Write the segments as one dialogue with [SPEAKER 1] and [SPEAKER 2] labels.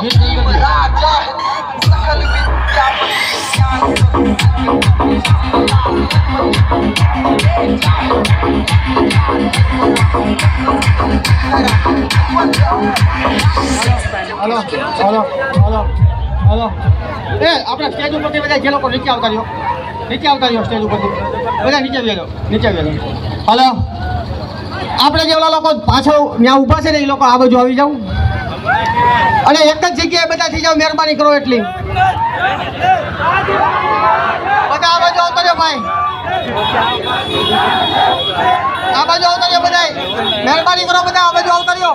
[SPEAKER 1] hello એ આપણે stage ઉપરથી બધા જે લોકો નીચે આવતા રહ્યો સ્ટેજ ઉપરથી બધા નીચે આવ્યા હલો આપણે જે ઓલા લોકો પાછળ ત્યાં ઊભા છે ને એ લોકો આ બાજુ આવી જાવ અને એક જ જગ્યાએ બધા થઈ જાવ મહેરબાની કરો એટલી બધા આ બાજુ આવતા રહ્યો ભાઈ આ બાજુ આવતા રહ્યો બધા મહેરબાની કરો બધા આ બાજુ આવતા રહ્યો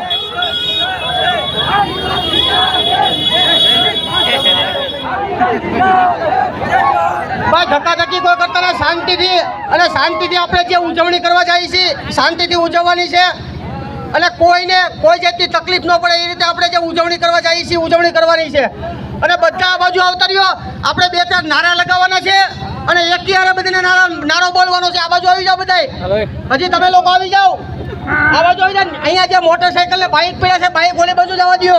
[SPEAKER 1] ભાઈ ધક્કાધક્કી કોઈ કરતા ના શાંતિથી આપણે જે ઉજવણી કરવા જઈએ છીએ શાંતિથી ઉજવવાની છે અને કોઈને કોઈ જાતની તકલીફ ન પડે એ રીતે આપણે જે ઉજવણી કરવા જઈએ છીએ ઉજવણી કરવાની છે અને બધા આ બાજુ આવતા રહ્યો આપણે 2-4 નારા લગાવવાના છે અને એકીયારે બધાને નારો બોલવાનો છે આ બાજુ આવી જાઓ બધા હજી તમે લોકો આવી જાઓ આ બાજુ આવી જાઓ અહીંયા જે મોટરસાઇકલ ને બાઇક પડ્યા છે બાઇક ઓલી બાજુ જવા દો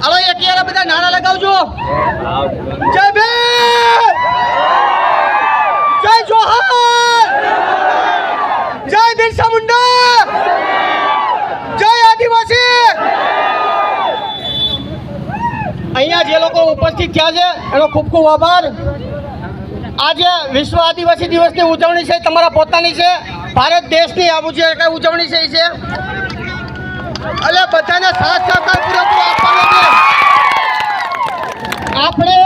[SPEAKER 1] હાલો એકીયારે બધા નારા લગાવજો જય ભીમ જય જોહર જય બિરસા મુંડા જય આદિવાસી અહીંયા જે લોકો ઉપસ્થિત થયા છે એનો ખૂબ ખૂબ આભાર આજે વિશ્વ આદિવાસી દિવસની ઉજવણી છે તમારા પોતાની છે ભારત દેશની આ ઉજવણી છે એટલે બધાને સાથ સહકાર પૂરેપૂરો આપવાનો છે આપણે